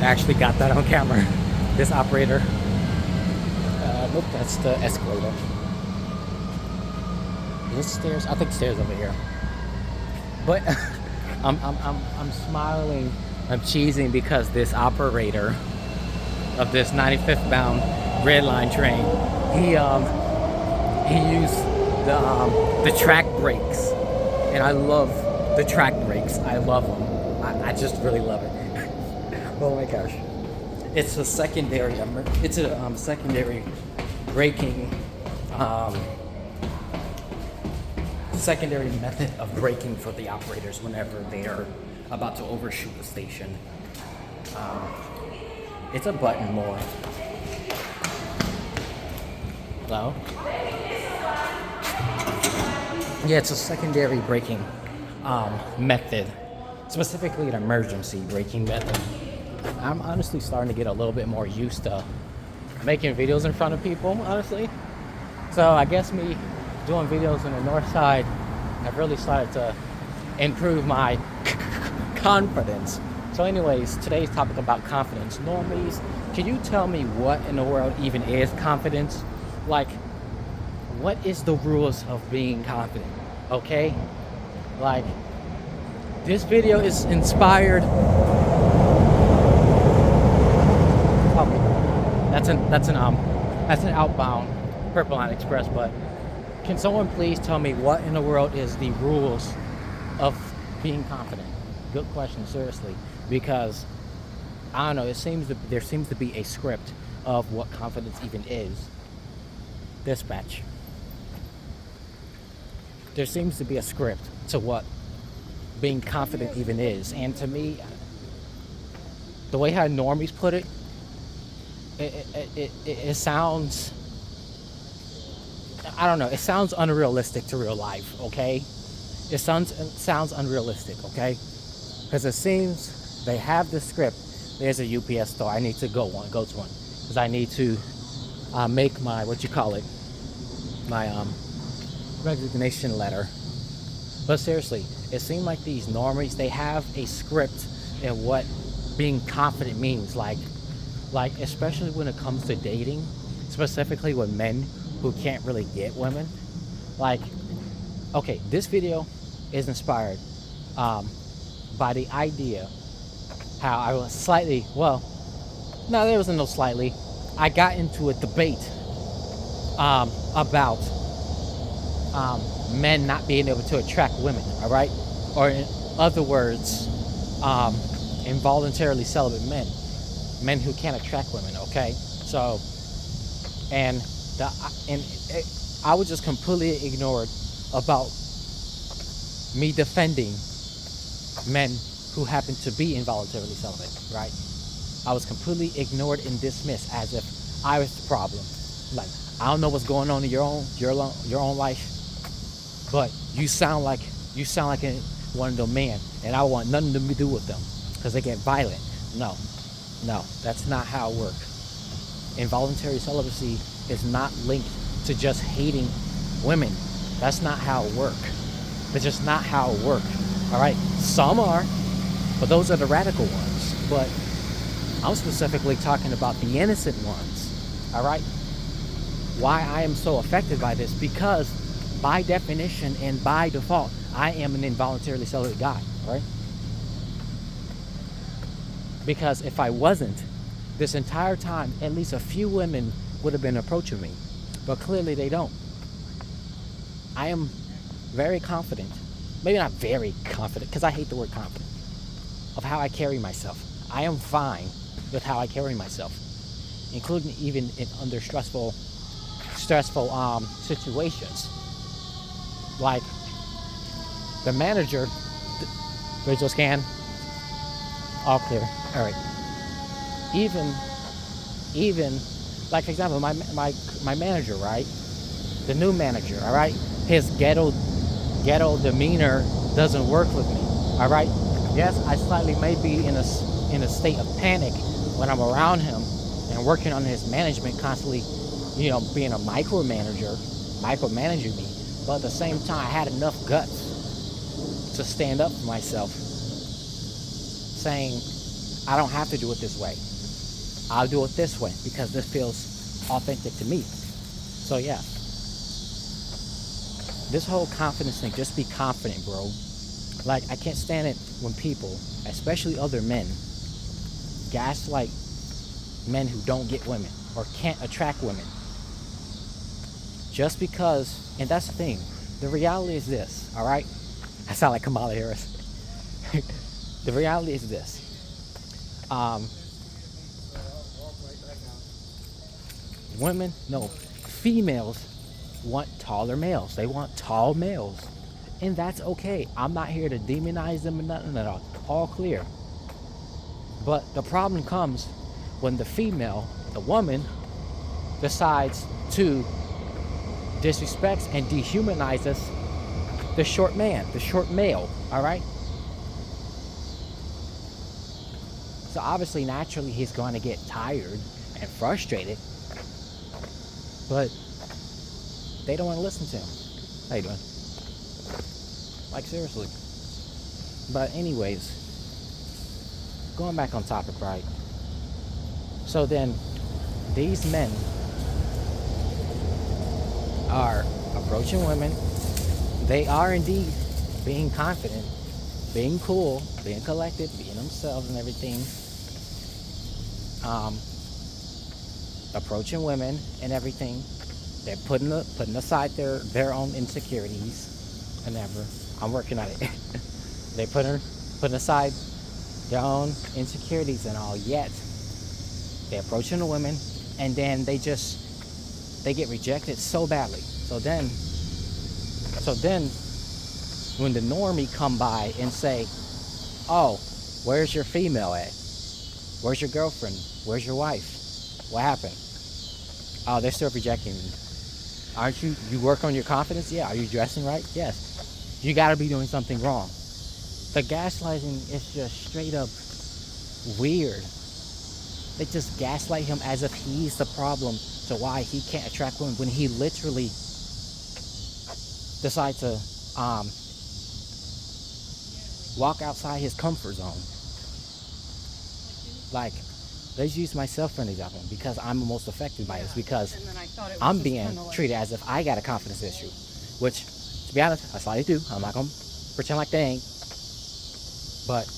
I actually got that on camera. This operator. Nope, that's the escalator. This stairs. I think stairs over here. But I'm smiling. I'm cheesing because this operator of this 95th bound red line train, he used the track brakes, and I love the track brakes. I love them. I just really love it. Oh my gosh! It's a secondary. It's a secondary braking. Secondary method of braking for the operators whenever they are about to overshoot the station. It's a button more. Hello? Yeah, it's a secondary braking method, specifically an emergency braking method. I'm honestly starting to get a little bit more used to making videos in front of people, honestly. So I guess me doing videos on the north side, I've really started to improve my confidence. So anyways, today's topic about confidence. Normies, can you tell me what in the world even is confidence? Like, what is the rules of being confident? Okay? Like, this video is inspired. Okay. That's an outbound Purple Line Express, but can someone please tell me what in the world is the rules of being confident? Good question, seriously, because I don't know. There seems to be a script of what confidence even is. Dispatch. There seems to be a script to what being confident even is, and to me, the way how Normies put it, it sounds. I don't know. It sounds unrealistic to real life. Okay, it sounds unrealistic. Okay, because it seems they have the script. There's a UPS store. I need to go to one because I need to make my my resignation letter. But seriously, it seemed like these normies, they have a script in what being confident means. Like especially when it comes to dating, specifically with men who can't really get women. Like, okay, this video is inspired by the idea how I was there wasn't no slightly. I got into a debate about men not being able to attract women, all right? Or in other words, involuntarily celibate men who can't attract women, okay? So, I was just completely ignored about me defending men who happen to be involuntarily celibate, right? I was completely ignored and dismissed as if I was the problem. Like, I don't know what's going on in your own life, but you sound like one of them men, and I want nothing to do with them because they get violent. No, that's not how it works. Involuntary celibacy is not linked to just hating women. That's not how it works. It's just not how it works. All right, some are, but those are the radical ones. But I'm specifically talking about the innocent ones. All right. Why I am so affected by this? Because by definition and by default, I am an involuntarily celibate guy. All right. Because if I wasn't, this entire time, at least a few women would have been approaching me, but clearly they don't. I am very confident, maybe not very confident, because I hate the word confident, of how I carry myself. I am fine with how I carry myself, including even under stressful situations. Like the manager, visual scan, all clear. All right. Even like for example, my manager, right? The new manager, all right? His ghetto demeanor doesn't work with me, all right? Yes, I slightly may be in a state of panic when I'm around him and working on his management, constantly, being a micromanaging me. But at the same time, I had enough guts to stand up for myself, saying I don't have to do it this way. I'll do it this way because this feels authentic to me. So yeah, this whole confidence thing, just be confident, bro. Like, I can't stand it when people, especially other men, gaslight men who don't get women or can't attract women. Just because, and that's the thing, the reality is this, all right? I sound like Kamala Harris. The reality is this. Females want taller males. They want tall males. And that's okay. I'm not here to demonize them or nothing at all clear. But the problem comes when the woman, decides to disrespect and dehumanizes the short man, the short male, all right? So obviously, naturally, he's going to get tired and frustrated, but they don't want to listen to him. How you doing? Like, seriously. But anyways, going back on topic, right? So then, these men are approaching women. They are indeed being confident, being cool, being collected, being themselves and everything. Approaching women and everything. They're putting aside their own insecurities and ever. I'm working on it. They putting aside their own insecurities and all, yet they're approaching the women, and then they get rejected so badly. So then when the normie come by and say, oh, where's your female at? Where's your girlfriend? Where's your wife? What happened? Oh, they're still rejecting me. Aren't you work on your confidence? Yeah. Are you dressing right? Yes. You gotta be doing something wrong. The gaslighting is just straight up weird. They just gaslight him as if he's the problem to why he can't attract women, when he literally decides to walk outside his comfort zone. Like, let's use myself for an example, because I'm the most affected by this, because I'm being treated as if I got a confidence issue, which, to be honest, I slightly do. I'm not gonna pretend like they ain't, but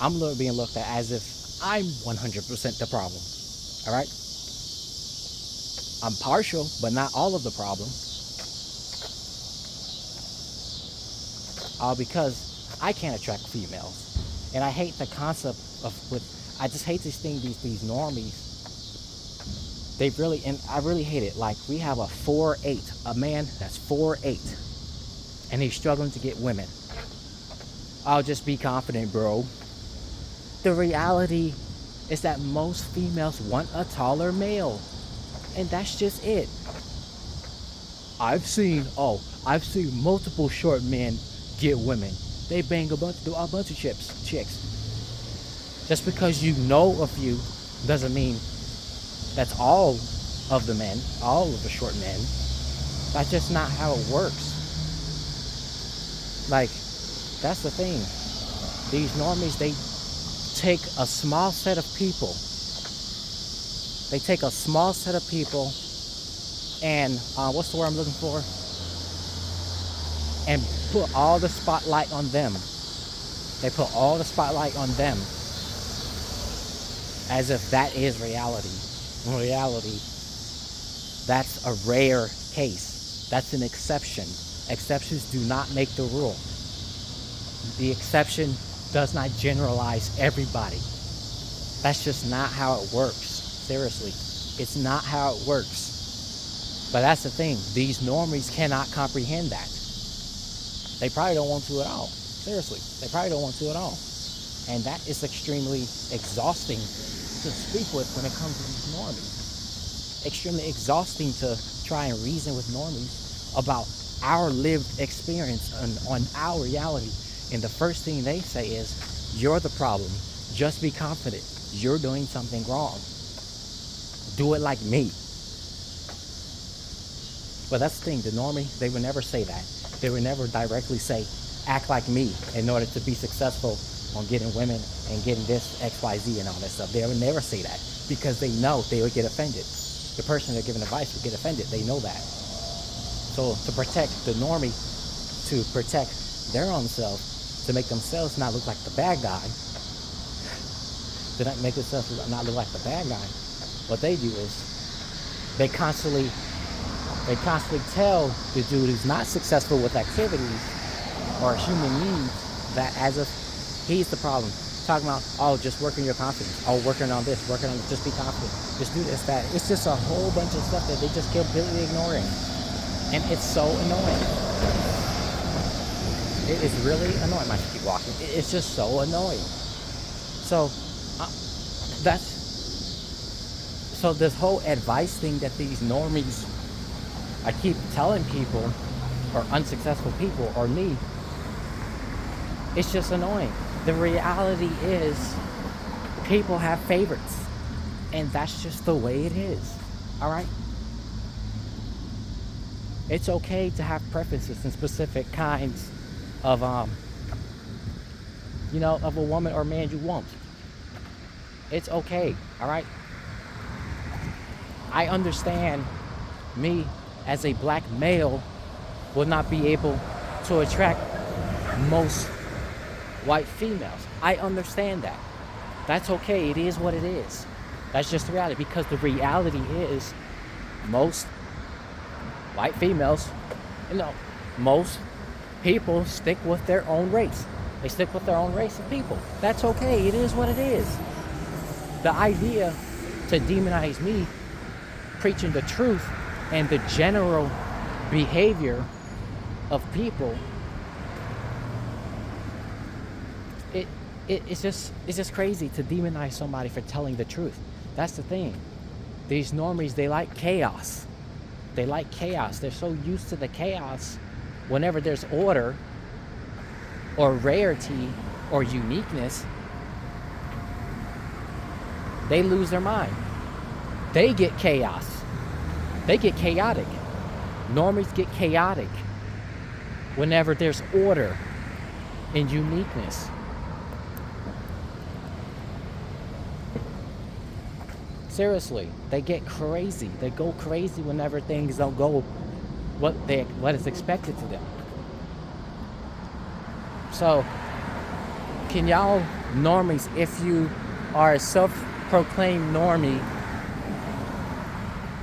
I'm being looked at as if I'm 100% the problem. All right, I'm partial, but not all of the problem. Because I can't attract females, and I hate the concept I just hate this thing. These normies. They really, and I really hate it. Like, we have a 4'8", a man that's 4'8", and he's struggling to get women. I'll just be confident, bro. The reality is that most females want a taller male, and that's just it. I've seen multiple short men get women. They bang a bunch of chicks. Just because you know a few doesn't mean that's all of the men, all of the short men. That's just not how it works. Like, that's the thing. These normies, they take a small set of people. And what's the word I'm looking for? And put all the spotlight on them. They put all the spotlight on them, as if that is reality. In reality, that's a rare case. That's an exception. Exceptions do not make the rule. The exception does not generalize everybody. That's just not how it works. Seriously, it's not how it works. But that's the thing. These normies cannot comprehend that. They probably don't want to at all. Seriously, they probably don't want to at all. And that is extremely exhausting to speak with when it comes to these normies. Extremely exhausting to try and reason with normies about our lived experience on our reality. And the first thing they say is, you're the problem. Just be confident. You're doing something wrong. Do it like me. But that's the thing. The normie, they would never say that. They would never directly say, act like me in order to be successful on getting women and getting this XYZ and all that stuff. They would never say that because they know they would get offended. The person they're giving advice would get offended. They know that. So to protect the normie, to protect their own self, to make themselves not look like the bad guy, to not make themselves not look like the bad guy, what they do is they constantly tell the dude who's not successful with activities or human needs that as if he's the problem. Talking about, oh, just working your confidence. Oh, working on this, just be confident. Just do this, that. It's just a whole bunch of stuff that they just completely ignoring. And it's so annoying. It is really annoying. I should keep walking. It's just so annoying. So, so this whole advice thing that these normies, I keep telling people, or unsuccessful people, or me, it's just annoying. The reality is, people have favorites, and that's just the way it is. All right? It's okay to have preferences in specific kinds of, of a woman or man you want. It's okay. All right? I understand me as a black male will not be able to attract most white females. I understand that. That's okay. It is what it is. That's just the reality, because the reality is most white females, most people stick with their own race. They stick with their own race of people. That's okay. It is what it is. The idea to demonize me preaching the truth and the general behavior of people, it's just crazy to demonize somebody for telling the truth. That's the thing. These normies, they like chaos. They like chaos. They're so used to the chaos. Whenever there's order or rarity or uniqueness, they lose their mind. They get chaos. They get chaotic. Normies get chaotic whenever there's order and uniqueness. Seriously, they get crazy. They go crazy whenever things don't go what is expected to them. So, can y'all normies, if you are a self-proclaimed normie,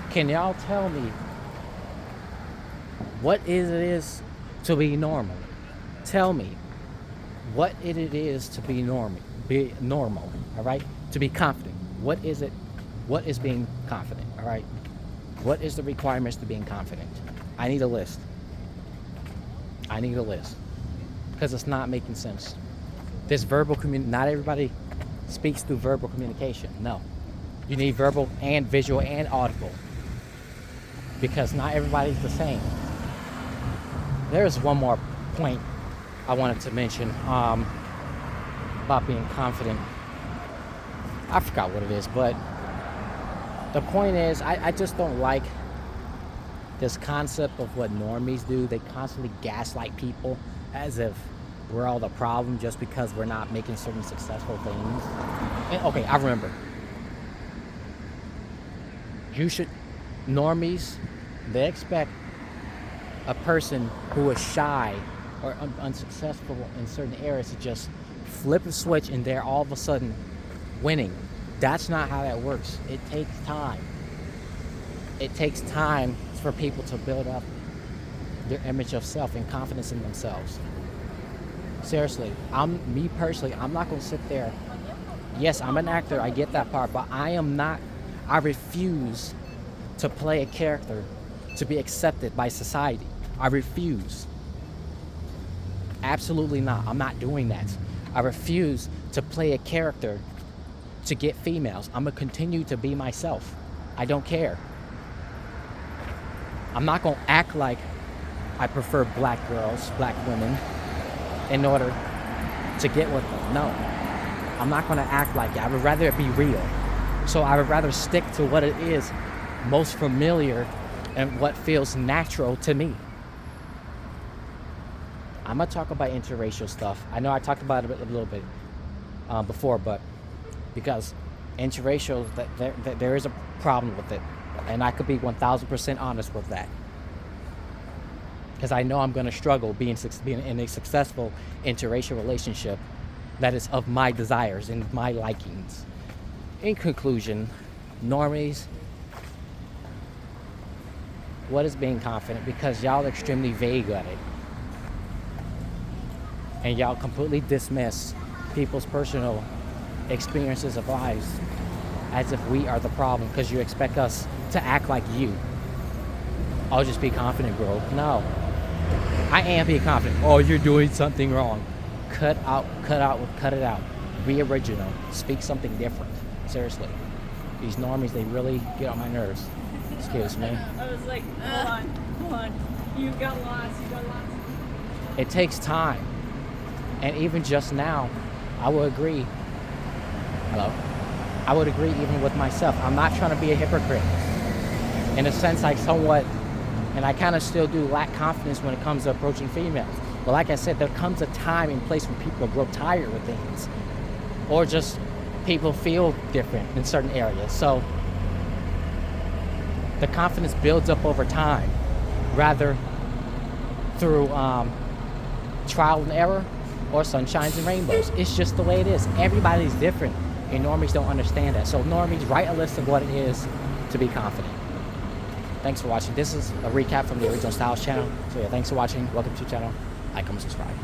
can y'all tell me what it is to be normal? Tell me what it is to be normal. Be normal, all right? To be confident. What is it? What is being confident, all right? What is the requirements to being confident? I need a list. I need a list. Because it's not making sense. This verbal not everybody speaks through verbal communication. No. You need verbal and visual and audible. Because not everybody's the same. There's one more point I wanted to mention about being confident. I forgot what it is, but the point is, I just don't like this concept of what normies do. They constantly gaslight people as if we're all the problem just because we're not making certain successful things. And, okay, I remember. Normies, they expect a person who is shy or unsuccessful in certain areas to just flip a switch and they're all of a sudden winning. That's not how that works. It takes time. It takes time for people to build up their image of self and confidence in themselves. Seriously, me personally, I'm not going to sit there. Yes, I'm an actor, I get that part, but I refuse to play a character to be accepted by society. I refuse. Absolutely not. I'm not doing that. I refuse to play a character to get females. I'm going to continue to be myself. I don't care. I'm not going to act like I prefer black girls, black women, in order to get with them. No. I'm not going to act like that. I would rather it be real. So I would rather stick to what it is most familiar and what feels natural to me. I'm going to talk about interracial stuff. I know I talked about it a little bit. before, but because interracial, that there is a problem with it, and I could be 1,000% honest with that, because I know I'm going to struggle being in a successful interracial relationship that is of my desires and my likings. In conclusion, normies, what is being confident? Because y'all are extremely vague at it, and y'all completely dismiss people's personal experiences of lives as if we are the problem, because you expect us to act like you. I'll just be confident, bro. No, I am being confident. Oh, you're doing something wrong. Cut it out. Be original. Speak something different. Seriously, these normies, they really get on my nerves. Excuse me. I was like, hold on. You got lost. It takes time, and even just now, I will agree. Hello. I would agree even with myself. I'm not trying to be a hypocrite. In a sense, I somewhat, and I kind of still do lack confidence when it comes to approaching females. But like I said, there comes a time and place when people grow tired with things, or just people feel different in certain areas. So the confidence builds up over time, rather through trial and error or sunshines and rainbows. It's just the way it is. Everybody's different, and normies don't understand that. So normies, write a list of what it is to be confident. Thanks for watching. This is a recap from the Original Styles channel. So yeah, thanks for watching. Welcome to the channel. Like, comment, subscribe.